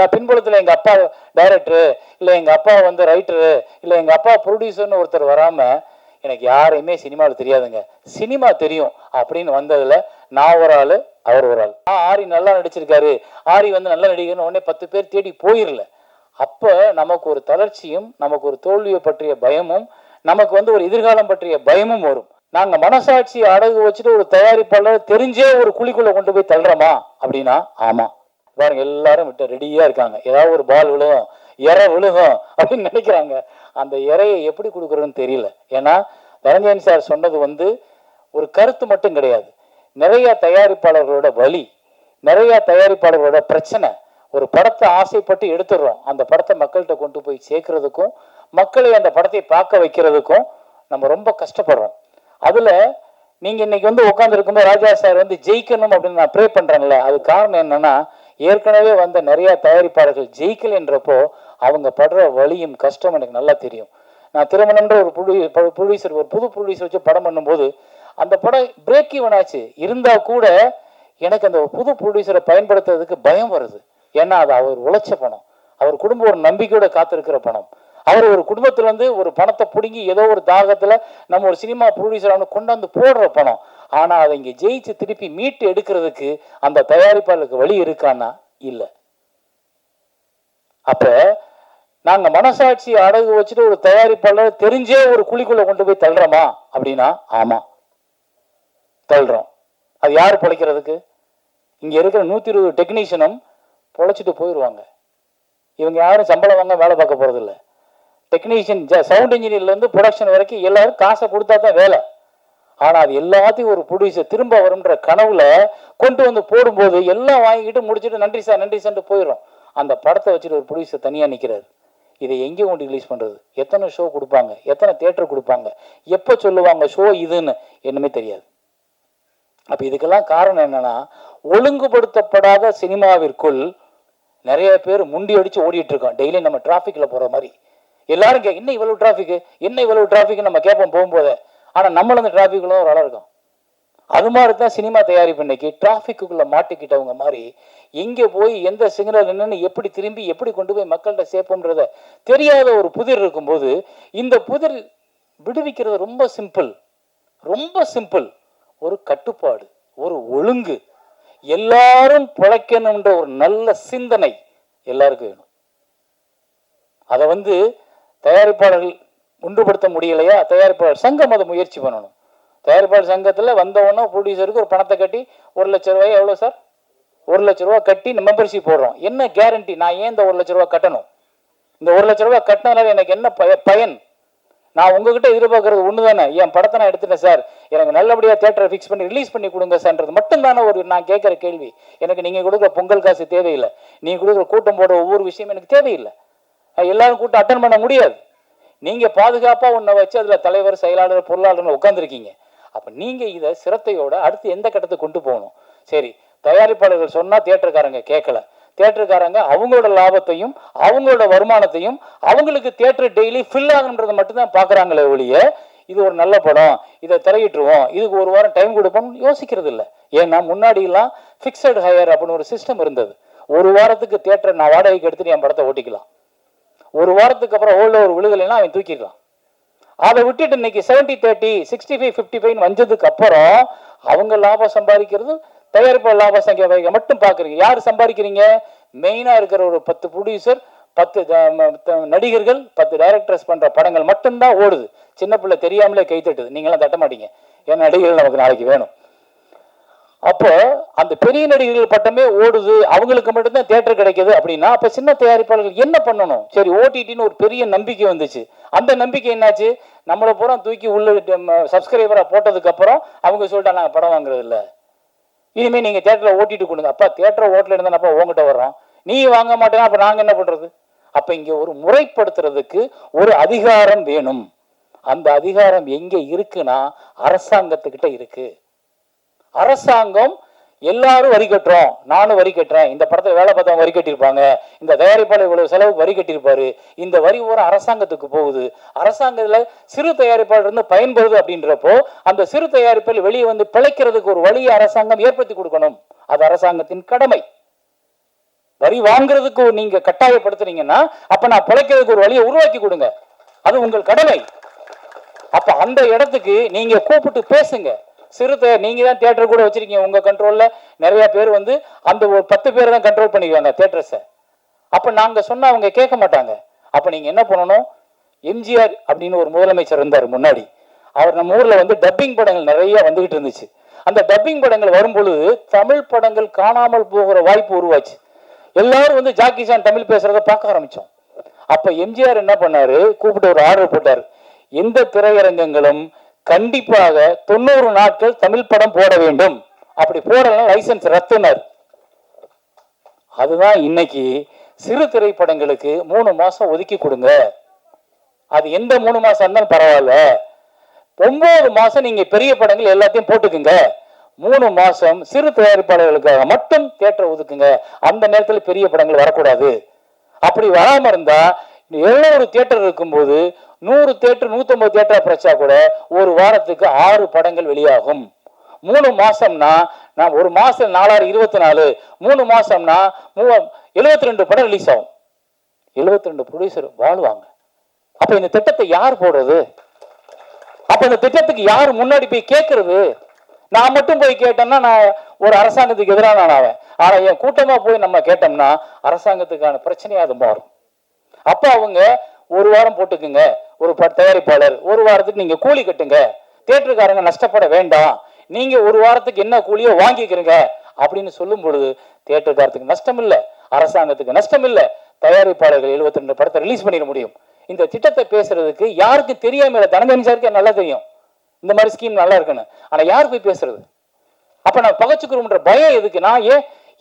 நான் பின்புலத்தில் எங்கள் அப்பா டைரக்டரு, இல்லை எங்கள் அப்பா வந்து ரைட்டரு, இல்லை எங்கள் அப்பா ப்ரொடியூசர்னு ஒருத்தர் வராமல் எனக்கு யாரையுமே சினிமாவில் தெரியாதுங்க. சினிமா தெரியும் அப்படின்னு வந்ததில் நான் ஒரு ஆள், அவர் ஒரு ஆள். ஆரி நல்லா நடிச்சிருக்காரு, ஆரி வந்து நல்லா நடிகர்னு உடனே 10 பேர் தேடி போயிடல. அப்போ நமக்கு ஒரு தளர்ச்சியும், நமக்கு ஒரு தோல்வியை பற்றிய பயமும், நமக்கு வந்து ஒரு எதிர்காலம் பற்றிய பயமும் வரும். நாங்கள் மனசாட்சி அடகு வச்சுட்டு ஒரு தயாரிப்பாளர் தெரிஞ்சே ஒரு குழிக்குள்ளே கொண்டு போய் தள்ளுறோமா அப்படின்னா ஆமாம். பாருங்க, எல்லாரும் விட்டு ரெடியாக இருக்காங்க. ஏதாவது ஒரு பால் விழுகும், இறை விழுகும் அப்படின்னு நினைக்கிறாங்க. அந்த இறையை எப்படி கொடுக்குறதுன்னு தெரியல. ஏன்னா தனஞ்சயன் சார் சொன்னது வந்து ஒரு கருத்து மட்டும் கிடையாது. நிறைய தயாரிப்பாளர்களோட வலி, நிறைய தயாரிப்பாளர்களோட பிரச்சனை. ஒரு படத்தை ஆசைப்பட்டு எடுத்துடுறோம், அந்த படத்தை மக்கள்கிட்ட கொண்டு போய் சேர்க்கறதுக்கும் மக்களை அந்த படத்தை பார்க்க வைக்கிறதுக்கும் நம்ம ரொம்ப கஷ்டப்படுறோம். அதில் நீங்கள் இன்னைக்கு வந்து உட்காந்து இருக்கும்போது ராஜா சார் வந்து ஜெயிக்கணும் அப்படின்னு நான் ப்ரே பண்ணுறேன்ல, அது காரணம் என்னன்னா ஏற்கனவே வந்த நிறைய தயாரிப்பாளர்கள் ஜெயிக்கல் என்றப்போ அவங்க படுற வலியும் கஷ்டம் எனக்கு நல்லா தெரியும். நான் திருமணம்ன்ற ஒரு ப்ரொடியூசர், ஒரு புது ப்ரொடியூசர் வச்சு படம் பண்ணும்போது அந்த படம் பிரேக் ஈவன் ஆச்சு. இருந்தால் கூட எனக்கு அந்த புது ப்ரொடியூசரை பயன்படுத்துறதுக்கு பயம் வருது. ஏன்னா அது அவர் உழைச்ச பணம், அவர் குடும்பம் ஒரு நம்பிக்கையோட காத்திருக்கிற பணம். அவர் ஒரு குடும்பத்திலேருந்து ஒரு பணத்தை பிடுங்கி ஏதோ ஒரு தாகத்தில் நம்ம ஒரு சினிமா ப்ரொடியூசராக கொண்டாந்து போடுற பணம். ஆனால் அதை இங்கே ஜெயிச்சு திருப்பி மீட்டு எடுக்கிறதுக்கு அந்த தயாரிப்பாளருக்கு வழி இருக்கான்னா இல்லை. அப்போ நாங்கள் மனசாட்சி அடகு வச்சுட்டு ஒரு தயாரிப்பாளர் தெரிஞ்சே ஒரு குழிக்குள்ளே கொண்டு போய் தள்ளுறோமா அப்படின்னா ஆமாம், தள்ளுறோம். அது யார் பிழைக்கிறதுக்கு? இங்கே இருக்கிற 120 டெக்னீஷியனும் பொழைச்சிட்டு போயிடுவாங்க. இவங்க யாரும் சம்பளம் வாங்க வேலை பார்க்க போகிறதில்ல. டெக்னீஷியன், சவுண்ட் இன்ஜினியர்லேருந்து ப்ரொடக்ஷன் வரைக்கும் எல்லாரும் காசை கொடுத்தா தான் வேலை. ஆனால் அது எல்லாத்தையும் ஒரு ப்ரொடியூசர் திரும்ப வரும்ன்ற கனவுல கொண்டு வந்து போடும்போது எல்லாம் வாங்கிட்டு முடிச்சுட்டு நன்றி சார் நன்றி சார்ட்டு போயிடும். அந்த படத்தை வச்சுட்டு ஒரு ப்ரொடியூசர் தனியாக நிற்கிறாரு. இதை எங்கே கொண்டு ரிலீஸ் பண்ணுறது? எத்தனை ஷோ கொடுப்பாங்க? எத்தனை தியேட்டர் கொடுப்பாங்க? எப்போ சொல்லுவாங்க ஷோ இதுன்னு? என்னமே தெரியாது. அப்போ இதுக்கெல்லாம் காரணம் என்னன்னா, ஒழுங்குபடுத்தப்படாத சினிமாவிற்குள் நிறைய பேர் முண்டி அடிச்சு ஓடிட்டு இருக்கோம். டெய்லி நம்ம டிராஃபிக்ல போற மாதிரி எல்லாரும் என்ன இவ்வளவு டிராஃபிக், என்ன இவ்வளவு டிராஃபிக் நம்ம கேட்போம் போகும்போது. ஆனால் நம்மளும் அந்த டிராஃபிக்குள்ள ஒரு ஆளாக இருக்கும். அது மாதிரி தான் சினிமா தயாரிப்பு இன்னைக்கு டிராஃபிக்குள்ள மாட்டிக்கிட்டவங்க மாதிரி எங்கே போய் எந்த சிக்னல் என்னன்னு எப்படி திரும்பி எப்படி கொண்டு போய் மக்கள்கிட்ட சேர்ப்போம்ன்றத தெரியாத ஒரு புதிர் இருக்கும்போது இந்த புதிர் விடுவிக்கிறது ரொம்ப சிம்பிள், ரொம்ப சிம்பிள். ஒரு கட்டுப்பாடு, ஒரு ஒழுங்கு, எல்லாரும் பிழைக்கணும்ன்ற ஒரு நல்ல சிந்தனை எல்லாருக்கும் வேணும். அதை வந்து தயாரிப்பாளர்கள் ஒன்றுபடுத்த முடியலையா? தயாரிப்பாளர் சங்கம் அதை முயற்சி பண்ணணும். தயாரிப்பாளர் சங்கத்தில் வந்தவொன்னே ப்ரொடியூசருக்கு ஒரு பணத்தை கட்டி 1 லட்ச ரூபாய் எவ்வளோ சார்? 1 லட்ச ரூபா கட்டி மெம்பர்ஷிப் போடுறோம். என்ன கேரண்டி? நான் ஏன் இந்த 1 லட்ச ரூபா கட்டணும்? இந்த 1 லட்ச ரூபா கட்டினதுனால எனக்கு என்ன பயன்? நான் உங்ககிட்ட எதிர்பார்க்கறது ஒன்று தானே. என் படத்தை நான் எடுத்துட்டேன் சார், எனக்கு நல்லபடியாக தியேட்டரை ஃபிக்ஸ் பண்ணி ரிலீஸ் பண்ணி கொடுங்க சார்ன்றது மட்டும் தானே ஒரு நான் கேட்குற கேள்வி. எனக்கு நீங்கள் கொடுக்குற பொங்கல் காசு தேவையில்லை, நீங்கள் கொடுக்குற கூட்டம் போட ஒவ்வொரு விஷயம் எனக்கு தேவையில்லை. எல்லாரும் கூட்டம் அட்டன் பண்ண முடியாது. நீங்கள் பாதுகாப்பாக ஒன்றை வச்சு அதில் தலைவர், செயலாளர், பொருளாளர்னு உட்காந்துருக்கீங்க. அப்போ நீங்கள் இதை சிரத்தையோட அடுத்து எந்த கட்டத்துக்கு கொண்டு போகணும்? சரி, தயாரிப்பாளர்கள் சொன்னால் தியேட்டருக்காரங்க கேட்கல. தியேட்டருக்காரங்க அவங்களோட லாபத்தையும் அவங்களோட வருமானத்தையும் அவங்களுக்கு தியேட்டர் டெய்லி ஃபில் ஆகுன்றதை மட்டும்தான் பார்க்குறாங்களே ஒழிய இது ஒரு நல்ல படம், இதை திரையிட்டுருவோம், இதுக்கு ஒரு வாரம் டைம் கொடுப்போம்னு யோசிக்கிறது இல்லை. ஏன்னா முன்னாடியெல்லாம் ஃபிக்ஸட் ஹையர் அப்படின்னு ஒரு சிஸ்டம் இருந்தது. ஒரு வாரத்துக்கு தியேட்டரை நான் வாடகைக்கு எடுத்துட்டு என் படத்தை ஓட்டிக்கலாம். ஒரு வாரத்துக்கு அப்புறம் ஓல்டு ஒரு விழுதலைன்னா அவன் தூக்கிடலாம். அதை விட்டுட்டு இன்னைக்கு 70-30, 65-55 வந்ததுக்கு அப்புறம் அவங்க லாபம் சம்பாதிக்கிறது, தயாரிப்பு லாபம் சம்பாதிக்க மட்டும் பார்க்குறீங்க. யார் சம்பாதிக்கிறீங்க? மெயினாக இருக்கிற ஒரு 10 ப்ரொடியூசர், 10 நடிகர்கள், 10 டைரக்டர்ஸ் பண்ணுற படங்கள் மட்டும்தான் ஓடுது. சின்ன பிள்ளை தெரியாமலே கைத்தட்டுது. நீங்களாம் தட்ட மாட்டீங்க, ஏன்னா நடிகர்கள் நமக்கு நாளைக்கு வேணும். அப்போ அந்த பெரிய நடிகர்கள் பட்டமே ஓடுது, அவங்களுக்கு மட்டும்தான் தியேட்டர் கிடைக்குது அப்படின்னா அப்போ சின்ன தயாரிப்பாளர்கள் என்ன பண்ணணும்? சரி, ஓடிடின்னு ஒரு பெரிய நம்பிக்கை வந்துச்சு. அந்த நம்பிக்கை என்னாச்சு? நம்மளை பூரா தூக்கி உள்ள சப்ஸ்கிரைபராக போட்டதுக்கு அப்புறம் அவங்க சொல்லிட்டா நாங்கள் படம் வாங்குறது இல்லை, இனிமேல் நீங்கள் தியேட்டரில் ஓட்டிட்டு கொடுங்க. அப்பா தியேட்டரை ஓட்டில் இருந்தால் அப்போ உங்ககிட்ட வர்றோம், நீ வாங்க மாட்டேன்னா அப்போ நாங்கள் என்ன பண்ணுறது? அப்போ இங்கே ஒரு முறைப்படுத்துறதுக்கு ஒரு அதிகாரம் வேணும். அந்த அதிகாரம் எங்கே இருக்குன்னா அரசாங்கத்துக்கிட்ட இருக்கு. அரசாங்கம் எல்லாரும் வரி கட்டுறோம், நானும் வரி கட்டுறேன், இந்த படத்தை வேலை பார்த்தவங்க வரி கட்டியிருப்பாங்க, இந்த தயாரிப்பாளர் இவ்வளவு செலவுக்கு வரி கட்டியிருப்பாரு, இந்த வரி ஒரு அரசாங்கத்துக்கு போகுது. அரசாங்கத்தில் சிறு தயாரிப்பாளர் இருந்து பயன்படுது அப்படின்றப்போ அந்த சிறு தயாரிப்பில் வெளியே வந்து பிழைக்கிறதுக்கு ஒரு வழியை அரசாங்கம் ஏற்படுத்தி கொடுக்கணும். அது அரசாங்கத்தின் கடமை. வரி வாங்குறதுக்கு நீங்க கட்டாயப்படுத்துறீங்கன்னா அப்ப நான் பிழைக்கிறதுக்கு ஒரு வழியை உருவாக்கி கொடுங்க, அது உங்கள் கடமை. அப்ப அந்த இடத்துக்கு நீங்க கூப்பிட்டு பேசுங்க. சிறுத்தை நீங்க தான் தியேட்டர் கூட வச்சிருக்கீங்க உங்க கண்ட்ரோல்ல, நிறைய பேர் வந்து அந்த ஒரு 10 பேர் தான் கண்ட்ரோல் பண்ணிக்குவாங்க தியேட்டர்ஸை. அப்ப நாங்க சொன்னா அவங்க கேட்க மாட்டாங்க. அப்ப நீங்க என்ன பண்ணணும், எம்ஜிஆர் அப்படின்னு ஒரு முதலமைச்சர் இருந்தார் முன்னாடி, அவர் நம்ம ஊர்ல வந்து டப்பிங் படங்கள் நிறைய வந்துகிட்டு இருந்துச்சு. அந்த டப்பிங் படங்கள் வரும்பொழுது தமிழ் படங்கள் காணாமல் போகிற வாய்ப்பு உருவாச்சு. எல்லாரும் வந்து ஜாக்கி சான் தமிழ் பேசுறத பார்க்க ஆரம்பிச்சோம். அப்ப எம்ஜிஆர் என்ன பண்ணாரு, கூப்பிட்டு ஒரு ஆர்டர் போட்டார், எந்த திரையரங்கங்களும் கண்டிப்பாக 90 நாட்கள் தமிழ் படம் போட வேண்டும், அப்படி போடலாம் லைசன்ஸ் ரத்துனார். அதுதான் இன்னைக்கு சிறு திரைப்படங்களுக்கு 3 மாசம் ஒதுக்கி கொடுங்க. அது எந்த 3 மாசம் இருந்தாலும் பரவாயில்ல, 9 மாசம் நீங்க பெரிய படங்கள் எல்லாத்தையும் போட்டுக்குங்க, 3 மாசம் சிறு தயாரிப்பாளர்களுக்காக மட்டும் தியேட்டர் ஒதுக்குங்க, அந்த நேரத்தில் பெரிய படங்கள் வரக்கூடாது. அப்படி வராம இருந்தா 700 தியேட்டர் இருக்கும்போது 100 தியேட்டர் 150 தியேட்டர் பிரச்சா கூட ஒரு வாரத்துக்கு 6 படங்கள் வெளியாகும். 3 மாசம்னா நான் ஒரு மாசம் 4024, 3 மாசம்னா 72 படம் ரிலீஸ் ஆகும். 72 ப்ரொடியூசர் வாழ்வாங்க. அப்ப இந்த திட்டத்தை யார் போடுறது? அப்ப இந்த திட்டத்துக்கு யார் முன்னாடி போய் கேட்கறது? நான் மட்டும் போய் கேட்டேன்னா நான் ஒரு அரசாங்கத்துக்கு எதிரான ஆவேன். ஆனா என் கூட்டமா போய் நம்ம கேட்டோம்னா அரசாங்கத்துக்கான பிரச்சனையா அது மாறும். அப்ப அவங்க ஒரு வாரம் போட்டுக்குங்க, ஒரு தயாரிப்பாளர் ஒரு வாரத்துக்கு நீங்க கூலி கட்டுங்க, தியேட்டருக்காரங்க நஷ்டப்பட வேண்டாம், நீங்க ஒரு வாரத்துக்கு என்ன கூலியோ வாங்கிக்கிறீங்க அப்படின்னு சொல்லும் பொழுது தியேட்டருக்காரத்துக்கு நஷ்டம் இல்லை, அரசாங்கத்துக்கு நஷ்டம் இல்லை, தயாரிப்பாளர்கள் 72 படத்தை ரிலீஸ் பண்ணிட முடியும். இந்த திட்டத்தை பேசுறதுக்கு யாருக்கு தெரியாம, தனஞ்சன் சாருக்கு நல்லா தெரியும் இந்த மாதிரி ஸ்கீம் நல்லா இருக்குன்னு, ஆனா யார் போய் பேசுறது? அப்ப நான் பகச்சுக்கிறோம்ன்ற பயம் எதுக்கு? நான்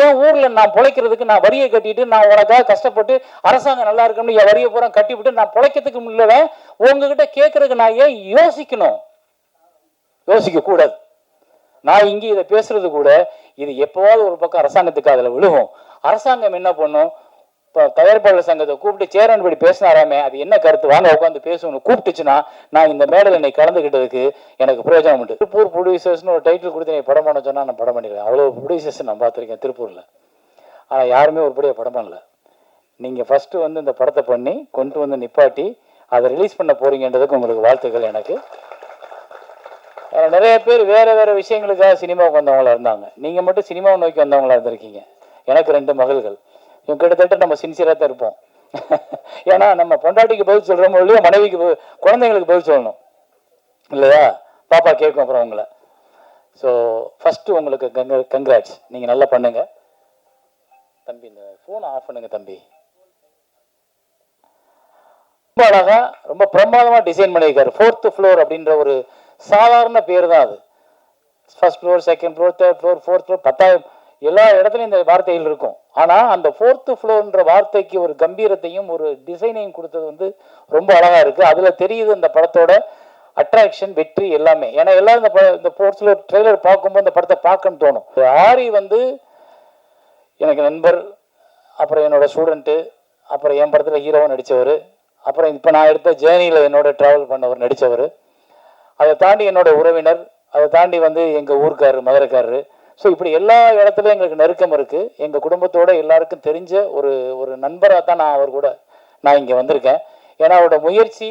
ஏன் ஊர்ல நான் பிழைக்கிறதுக்கு நான் வரியை கட்டிட்டு நான் உனக்காக கஷ்டப்பட்டு அரசாங்கம் நல்லா இருக்குன்னு என் வரியை பூரா கட்டிவிட்டு நான் பிழைக்கிறதுக்கு முன்னவே உங்ககிட்ட கேட்கறதுக்கு நான் ஏன் யோசிக்கணும்? யோசிக்க கூடாது. நான் இங்க இதை பேசுறது கூட இது எப்பவாவது ஒரு பக்கம் அரசாங்கத்துக்கு அதுல விழுகும். அரசாங்கம் என்ன பண்ணும், தயாரிப்பாளர் சங்கத்தை கூப்பிட்டு சேரன் படி பேசினாராமே, அது என்ன கருத்து, வாங்க உட்காந்து பேசணும் கூப்பிட்டுச்சுன்னா நான் இந்த மேடையில் என்னை கலந்துக்கிட்டதுக்கு எனக்கு பிரயோஜனம் உண்டு. திருப்பூர் ப்ரொடியூசர்ஸ்னு ஒரு டைட்டில் கொடுத்து நீ படம் பண்ண சொன்னா நான் படம் பண்ணிடுவேன். அவ்வளோ ப்ரொடியூசர்ஸ் நான் பார்த்துருக்கேன் திருப்பூர்ல, ஆனால் யாருமே ஒருபடியாக படம் பண்ணல. நீங்க ஃபர்ஸ்ட் வந்து இந்த படத்தை பண்ணி கொண்டு வந்து நிப்பாட்டி அதை ரிலீஸ் பண்ண போறீங்கன்றதுக்கு உங்களுக்கு வாழ்த்துக்கள். எனக்கு நிறைய பேர் வேற வேற விஷயங்களுக்காக சினிமாவுக்கு வந்தவங்களா இருந்தாங்க, நீங்க மட்டும் சினிமாவை நோக்கி வந்தவங்களா இருந்திருக்கீங்க. எனக்கு 2 மகள்கள், கிட்டத்தட்ட நம்ம சின்சியரா தான் இருப்போம். ஏன்னா நம்ம பொண்டாட்டிக்கு பதில் சொல்றோம் இல்லையா, மனைவிக்கு குழந்தைங்களுக்கு பதில் சொல்லணும் இல்லையா, பாப்பா கேட்கும் அப்புறம் உங்களை. ஸோ ஃபர்ஸ்ட் உங்களுக்கு கங்க்ராட்ஸ், நீங்க நல்லா பண்ணுங்க. தம்பி இந்த போன் ஆஃப் பண்ணுங்க தம்பி. ரொம்ப அழகா ரொம்ப பிரமாதமா டிசைன் பண்ணியிருக்காரு. 4th ஃப்ளோர் அப்படின்ற ஒரு சாதாரண பேர் தான் அது. First floor, second floor, third floor, 4th floor, 10,000 எல்லா இடத்துலையும் இந்த வார்த்தைகள் இருக்கும். ஆனா அந்த 4th ஃப்ளோர்ன்ற வார்த்தைக்கு ஒரு கம்பீரத்தையும் ஒரு டிசைனையும் கொடுத்தது வந்து ரொம்ப அழகா இருக்கு. அதுல தெரியுது இந்த படத்தோட அட்ராக்ஷன், வெற்றி எல்லாமே. ஏன்னா எல்லாரும் இந்த 4th ஃப்ளோர் ட்ரெய்லர் பார்க்கும்போது இந்த படத்தை பார்க்கணும்னு தோணும். ஆரி வந்து எனக்கு நண்பர், அப்புறம் என்னோட ஸ்டூடெண்ட்டு, அப்புறம் என் படத்துல ஹீரோவும் நடித்தவர், அப்புறம் இப்போ நான் எடுத்த ஜேர்னியில் என்னோட ட்ராவல் பண்ணவர் நடித்தவர், அதை தாண்டி என்னோட உறவினர், அதை தாண்டி வந்து எங்கள் ஊருக்காரரு, மதுரைக்காரரு. ஸோ இப்படி எல்லா இடத்துலையும் எங்களுக்கு நெருக்கம் இருக்குது. எங்கள் குடும்பத்தோட எல்லாருக்கும் தெரிஞ்ச ஒரு நண்பராக தான் நான் இங்கே வந்திருக்கேன். ஏன்னா அவரோட முயற்சி,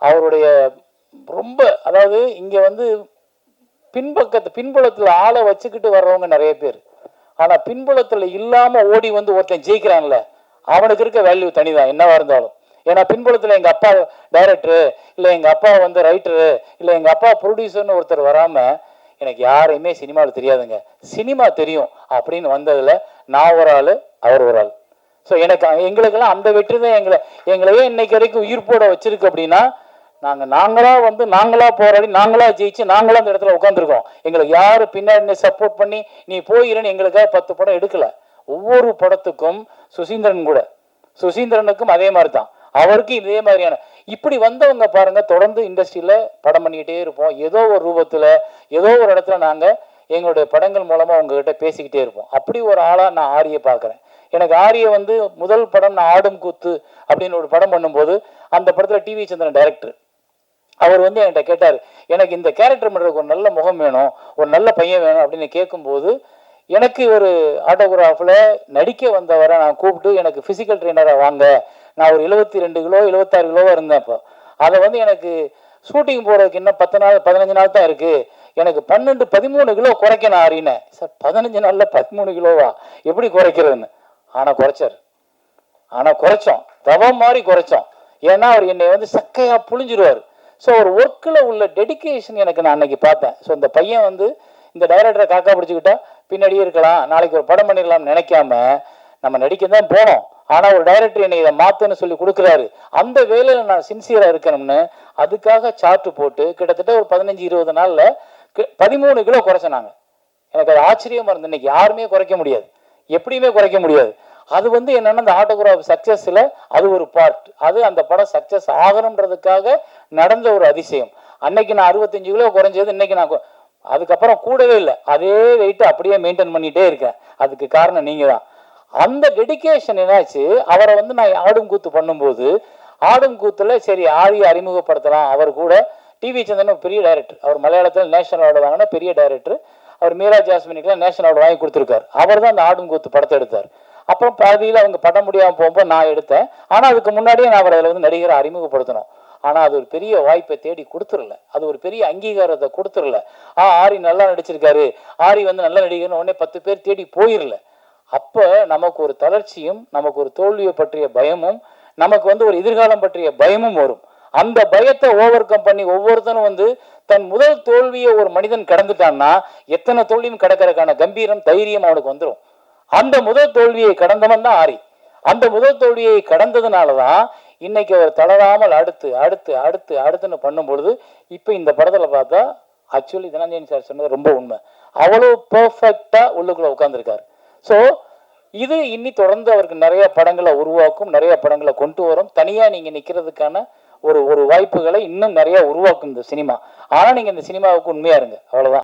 அவருடைய ரொம்ப, அதாவது இங்கே வந்து பின்புலத்தில் ஆளை வச்சுக்கிட்டு வர்றவங்க நிறைய பேர், ஆனால் பின்புலத்தில் இல்லாமல் ஓடி வந்து ஒருத்தன் ஜெயிக்கிறான்ல, அவனுக்கு இருக்க வேல்யூ தனிதான் என்னவா இருந்தாலும். ஏன்னா பின்புலத்தில் எங்கள் அப்பா டைரக்டரு, இல்லை எங்கள் அப்பா வந்து ரைட்டரு, இல்லை எங்கள் அப்பா ப்ரொடியூசர்னு ஒருத்தர் வராமல் எனக்கு யாரையுமே சினிமாவில் தெரியாதுங்க, சினிமா தெரியும் அப்படின்னு வந்ததில் நான் ஒரு ஆள், அவர் ஒரு ஆள். ஸோ எங்களுக்கெல்லாம் அந்த வெற்றி தான் எங்களையே இன்னைக்கு வரைக்கும் உயிர்ப்போட வச்சிருக்கு. அப்படின்னா நாங்களா போராடி, நாங்களா ஜெயிச்சு, நாங்களா அந்த இடத்துல உட்காந்துருக்கோம். எங்களுக்கு யாரு பின்னாடி சப்போர்ட் பண்ணி நீ போயிருன்னு எங்களுக்காக 10 படம் எடுக்கல. ஒவ்வொரு படத்துக்கும் சுசீந்திரனுக்கும் அதே மாதிரி தான், அவருக்கு இதே மாதிரியான இப்படி வந்தவங்க பாருங்க, தொடர்ந்து இண்டஸ்ட்ரியில படம் பண்ணிக்கிட்டே இருப்போம். ஏதோ ஒரு ரூபத்துல ஏதோ ஒரு இடத்துல நாங்க எங்களுடைய படங்கள் மூலமா உங்ககிட்ட பேசிக்கிட்டே இருப்போம். அப்படி ஒரு ஆளா நான் ஆரியை பார்க்குறேன். எனக்கு ஆரிய வந்து முதல் படம் நான் ஆடும் கூத்து அப்படின்னு ஒரு படம் பண்ணும்போது, அந்த படத்துல டிவி சந்திரன் டைரக்டர், அவர் வந்து என்கிட்ட கேட்டார், எனக்கு இந்த கேரக்டர் பண்ணுறதுக்கு ஒரு நல்ல முகம் வேணும், ஒரு நல்ல பையன் வேணும் அப்படின்னு கேட்கும்போது எனக்கு ஒரு ஆட்டோகிராஃபில் நடிக்க வந்தவரை நான் கூப்பிட்டு எனக்கு ஃபிசிக்கல் ட்ரெயினரை வாங்க, நான் ஒரு 72 கிலோ 76 கிலோவாக இருந்தேன். அப்போ அதை வந்து எனக்கு ஷூட்டிங் போகிறதுக்கு இன்னும் 10 நாள் 15 நாள் தான் இருக்குது, எனக்கு 12-13 கிலோ குறைக்கணும் ஆறினேன். சார் 15 நாளில் 13 கிலோவா எப்படி குறைக்கிறதுன்னு? ஆனால் குறைச்சோம், தவம் மாதிரி குறைச்சோம். ஏன்னா அவர் என்னை வந்து சக்கையாக புழிஞ்சிருவார். ஸோ ஒரு ஒர்க்கில் உள்ள டெடிக்கேஷன் எனக்கு நான் அன்னைக்கு பார்த்தேன். ஸோ இந்த பையன் வந்து இந்த டைரக்டரை காக்கா பிடிச்சிக்கிட்டா பின்னாடியே இருக்கலாம், நாளைக்கு ஒரு படம் பண்ணிடலாம்னு நினைக்காம நம்ம நடிக்க தான் போனோம். ஆனால் ஒரு டைரக்டர் என்னை இதை மாற்றுன்னு சொல்லி கொடுக்குறாரு, அந்த வேலையில் நான் சின்சியராக இருக்கணும்னு அதுக்காக சார்ட்டு போட்டு கிட்டத்தட்ட ஒரு 15-20 நாளில் 13 கிலோ குறைச்சனாங்க. எனக்கு அது ஆச்சரியமாக இருந்து. இன்னைக்கு யாருமே குறைக்க முடியாது, எப்படியுமே குறைக்க முடியாது. அது வந்து என்னன்னா அந்த ஆட்டோகிராஃப் சக்சஸ்ல அது ஒரு பார்ட். அது அந்த படம் சக்சஸ் ஆகணுன்றதுக்காக நடந்த ஒரு அதிசயம். அன்னைக்கு நான் 65 கிலோ குறைஞ்சது, இன்னைக்கு நான் அதுக்கப்புறம் கூடவே இல்லை, அதே வெயிட் அப்படியே மெயின்டைன் பண்ணிட்டே இருக்கேன். அதுக்கு காரணம் நீங்க தான். அந்த டெடிக்கேஷன் என்னாச்சு, அவரை வந்து நான் ஆடும் கூத்து பண்ணும்போது ஆடும் கூத்துல சரி ஆரியை அறிமுகப்படுத்தலாம். அவர் கூட டிவி சந்திரன் பெரிய டைரக்டர், அவர் மலையாளத்தில் நேஷனல் அவார்டு வாங்கின பெரிய டைரக்டர். அவர் மீரா ஜாஸ்மினுக்குலாம் நேஷனல் அவார்டு வாங்கி கொடுத்துருக்காரு. அவர் தான் அந்த ஆடும் கூத்து படத்தை எடுத்தார். அப்புறம் பாதியில் அவங்க படம் முடியாமல் போகும்போது நான் எடுத்தேன். ஆனால் அதுக்கு முன்னாடியே நான் அவர் அதில் வந்து நடிகரை அறிமுகப்படுத்தணும். ஆனால் அது ஒரு பெரிய வாய்ப்பை தேடி கொடுத்துடல, அது ஒரு பெரிய அங்கீகாரத்தை கொடுத்துடல. ஆரி நல்லா நடிச்சிருக்காரு, ஆரி வந்து நல்ல நடிகர்னு உடனே 10 பேர் தேடி போயிடல. அப்போ நமக்கு ஒரு தளர்ச்சியும், நமக்கு ஒரு தோல்வியை பற்றிய பயமும், நமக்கு வந்து ஒரு எதிர்காலம் பற்றிய பயமும் வரும். அந்த பயத்தை ஓவர் கம் பண்ணி ஒவ்வொருத்தனும் வந்து தன் முதல் தோல்வியை ஒரு மனிதன் கடந்துட்டான்னா எத்தனை தோல்வியும் கடக்கிறதுக்கான கம்பீரம் தைரியம் அவனுக்கு வந்துடும். அந்த முதல் தோல்வியை கடந்தவன் தான் ஆரி. அந்த முதல் தோல்வியை கடந்ததுனாலதான் இன்னைக்கு அவர் தளராமல் அடுத்து அடுத்து அடுத்து அடுத்துன்னு பண்ணும் பொழுது இப்ப இந்த படத்துல பார்த்தா ஆக்சுவலி தனஞ்சயன் சார் சொன்னது ரொம்ப உண்மை. அவ்வளவு பெர்ஃபெக்டா உள்ளுக்குள்ள உட்கார்ந்துருக்காரு. ஸோ இது இன்னி தொடர்ந்து அவருக்கு நிறைய படங்களை உருவாக்கும், நிறைய படங்களை கொண்டு வரும். தனியா நீங்க நிக்கிறதுக்கான ஒரு வாய்ப்புகளை இன்னும் நிறைய உருவாக்கும் இந்த சினிமா. ஆனா நீங்க இந்த சினிமாவுக்கு உண்மையா இருங்க, அவ்வளவுதான்.